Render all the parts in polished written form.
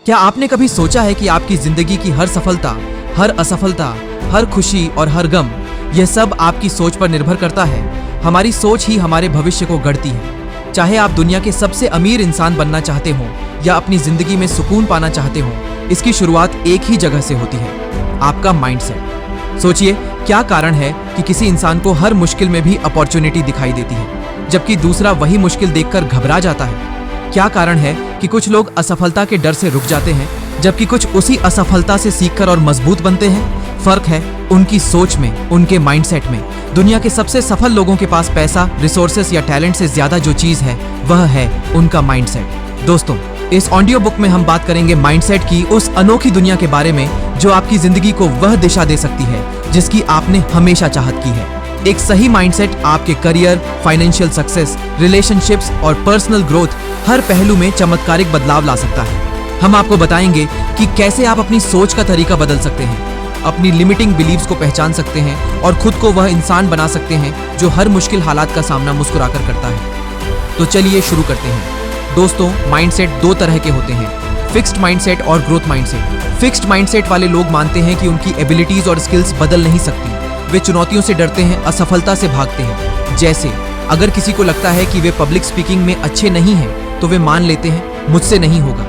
क्या आपने कभी सोचा है कि आपकी जिंदगी की हर सफलता, हर असफलता, हर खुशी और हर गम, यह सब आपकी सोच पर निर्भर करता है। हमारी सोच ही हमारे भविष्य को गढ़ती है। चाहे आप दुनिया के सबसे अमीर इंसान बनना चाहते हो या अपनी जिंदगी में सुकून पाना चाहते हो, इसकी शुरुआत एक ही जगह से होती है, आपका माइंडसेट। सोचिए, क्या कारण है कि किसी इंसान को हर मुश्किल में भी अपॉर्चुनिटी दिखाई देती है, जबकि दूसरा वही मुश्किल देखकर घबरा जाता है? क्या कारण है कि कुछ लोग असफलता के डर से रुक जाते हैं, जबकि कुछ उसी असफलता से सीखकर और मजबूत बनते हैं? फर्क है उनकी सोच में, उनके माइंडसेट में। दुनिया के सबसे सफल लोगों के पास पैसा, रिसोर्सेस या टैलेंट से ज्यादा जो चीज है, वह है उनका माइंडसेट। दोस्तों, इस ऑडियो बुक में हम बात करेंगे माइंडसेट की उस अनोखी दुनिया के बारे में जो आपकी जिंदगी को वह दिशा दे सकती है जिसकी आपने हमेशा चाहत की है। एक सही माइंडसेट आपके करियर, फाइनेंशियल सक्सेस, रिलेशनशिप्स और पर्सनल ग्रोथ हर पहलू में चमत्कारिक बदलाव ला सकता है। हम आपको बताएंगे कि कैसे आप अपनी सोच का तरीका बदल सकते हैं, अपनी लिमिटिंग बिलीव्स को पहचान सकते हैं और खुद को वह इंसान बना सकते हैं जो हर मुश्किल हालात का सामना मुस्कुराकर करता है। तो चलिए शुरू करते हैं। दोस्तों, माइंडसेट दो तरह के होते हैं, फिक्स्ड माइंडसेट और ग्रोथ माइंडसेट। फिक्स्ड माइंडसेट वाले लोग मानते हैं कि उनकी एबिलिटीज और स्किल्स बदल नहीं सकती। वे चुनौतियों से डरते हैं, असफलता से भागते हैं। जैसे अगर किसी को लगता है कि वे पब्लिक स्पीकिंग में अच्छे नहीं हैं, तो वे मान लेते हैं मुझसे नहीं होगा।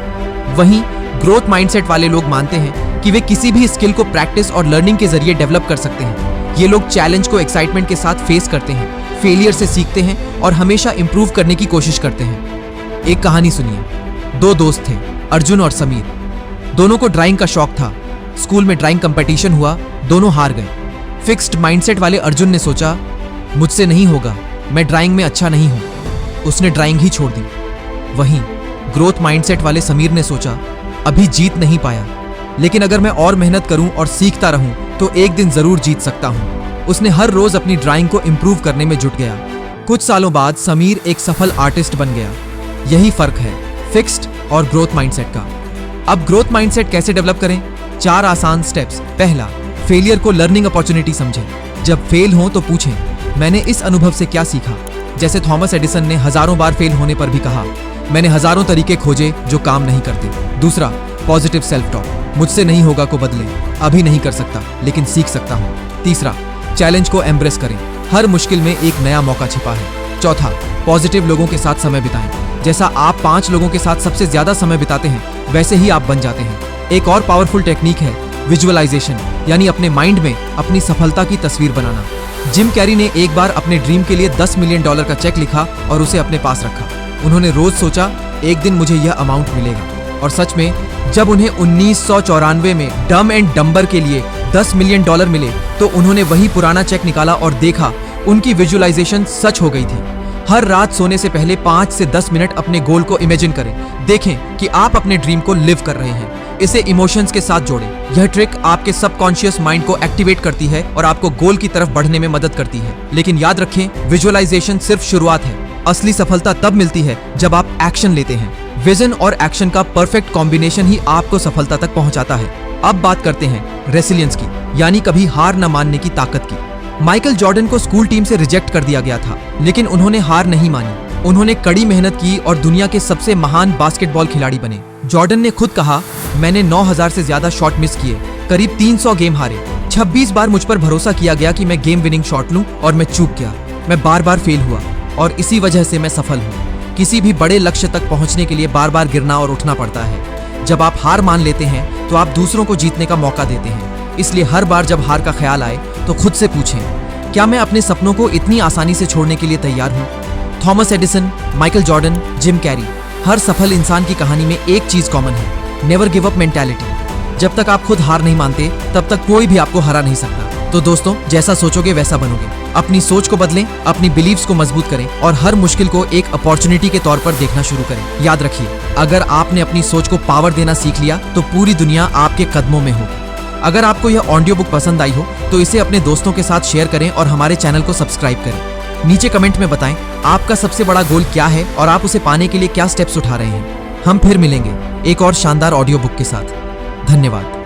वहीं ग्रोथ माइंडसेट वाले लोग मानते हैं कि वे किसी भी स्किल को प्रैक्टिस और लर्निंग के जरिए डेवलप कर सकते हैं। ये लोग चैलेंज को एक्साइटमेंट के साथ फेस करते हैं, फेलियर से सीखते हैं और हमेशा इंप्रूव करने की कोशिश करते हैं। एक कहानी सुनिए। दो दोस्त थे, अर्जुन और समीर। दोनों को ड्राइंग का शौक था। स्कूल में ड्राइंग कंपटीशन हुआ, दोनों हार गए। फिक्स्ड माइंडसेट वाले अर्जुन ने सोचा, मुझसे नहीं होगा, मैं ड्राइंग में अच्छा नहीं हूं। उसने ड्राइंग ही छोड़ दी। वहीं ग्रोथ माइंडसेट वाले समीर ने सोचा, अभी जीत नहीं पाया, लेकिन अगर मैं और मेहनत करूं और सीखता रहूं तो एक दिन जरूर जीत सकता हूं। उसने हर रोज अपनी ड्राइंग को इंप्रूव करने में जुट गया। कुछ सालों बाद समीर एक सफल आर्टिस्ट बन गया। यही फर्क है फिक्स्ड और ग्रोथ माइंडसेट का। अब ग्रोथ माइंडसेट कैसे डेवलप करें? 4 आसान स्टेप्स। पहला, फेलियर को लर्निंग अपॉर्चुनिटी समझें। जब फेल हो तो पूछें, मैंने इस अनुभव से क्या सीखा? जैसे थॉमस एडिसन ने हजारों बार फेल होने पर भी कहा, मैंने हजारों तरीके खोजे जो काम नहीं करते। दूसरा, पॉजिटिव सेल्फ टॉक। मुझसे नहीं होगा को बदलें, अभी नहीं कर सकता लेकिन सीख सकता हूं। तीसरा, चैलेंज को एम्ब्रेस करें, हर मुश्किल में एक नया मौका छिपा है। चौथा, पॉजिटिव लोगों के साथ समय बिताएं। जैसा आप 5 लोगों के साथ सबसे ज्यादा समय बिताते हैं, वैसे ही आप बन जाते हैं। एक और पावरफुल टेक्निक है विजुअलाइजेशन, यानी अपने माइंड में अपनी सफलता की तस्वीर बनाना। जिम कैरी ने एक बार अपने ड्रीम के लिए $10 मिलियन का चेक लिखा और उसे अपने पास रखा। उन्होंने रोज सोचा, एक दिन मुझे यह अमाउंट मिलेगा। और सच में जब उन्हें 1994 में डम एंड डम्बर के लिए $10 मिलियन मिले, तो उन्होंने वही पुराना चेक निकाला और देखा उनकी विजुअलाइजेशन सच हो गई थी। हर रात सोने से पहले 5 से 10 मिनट अपने गोल को इमेजिन करें। देखें कि आप अपने ड्रीम को लिव कर रहे हैं। इसे इमोशंस के साथ जोड़ें। यह ट्रिक आपके सबकॉन्शियस माइंड को एक्टिवेट करती है और आपको गोल की तरफ बढ़ने में मदद करती है। लेकिन याद रखें, विजुअलाइजेशन सिर्फ शुरुआत है। असली सफलता तब मिलती है जब आप एक्शन लेते हैं। विजन और एक्शन का परफेक्ट कॉम्बिनेशन ही आपको सफलता तक पहुंचाता है। अब बात करते हैं रेसिलियंस की, यानी कभी हार न मानने की ताकत की। माइकल जॉर्डन को स्कूल टीम से रिजेक्ट कर दिया गया था, लेकिन उन्होंने हार नहीं मानी। उन्होंने कड़ी मेहनत की और दुनिया के सबसे महान बास्केटबॉल खिलाड़ी बने। जॉर्डन ने खुद कहा, मैंने 9000 से ज्यादा शॉट मिस किए, करीब 300 गेम हारे। 26 बार मुझ पर भरोसा किया गया कि मैं गेम विनिंग शॉट लूं और मैं चूक गया। मैं बार बार फेल हुआ और इसी वजह से मैं सफल हूँ। किसी भी बड़े लक्ष्य तक पहुंचने के लिए बार बार गिरना और उठना पड़ता है। जब आप हार मान लेते हैं तो आप दूसरों को जीतने का मौका देते हैं। इसलिए हर बार जब हार का ख्याल आए तो खुद से पूछें, क्या मैं अपने सपनों को इतनी आसानी से छोड़ने के लिए तैयार हूँ? Thomas Edison, Michael Jordan, Jim Carrey, हर सफल इंसान की कहानी में एक चीज कॉमन है, नेवर गिव अप मेंटालिटी। जब तक आप खुद हार नहीं मानते, तब तक कोई भी आपको हरा नहीं सकता। तो दोस्तों, जैसा सोचोगे वैसा बनोगे। अपनी सोच को बदलें, अपनी बिलीव्स को मजबूत करें और हर मुश्किल को एक अपॉर्चुनिटी के तौर पर देखना शुरू करें। याद रखिए, अगर आपने अपनी सोच को पावर देना सीख लिया तो पूरी दुनिया आपके कदमों में होगी। अगर आपको यह ऑडियो बुक पसंद आई हो तो इसे अपने दोस्तों के साथ शेयर करें और हमारे चैनल को सब्सक्राइब करें। नीचे कमेंट में बताएं आपका सबसे बड़ा गोल क्या है और आप उसे पाने के लिए क्या स्टेप्स उठा रहे हैं। हम फिर मिलेंगे एक और शानदार ऑडियो बुक के साथ। धन्यवाद।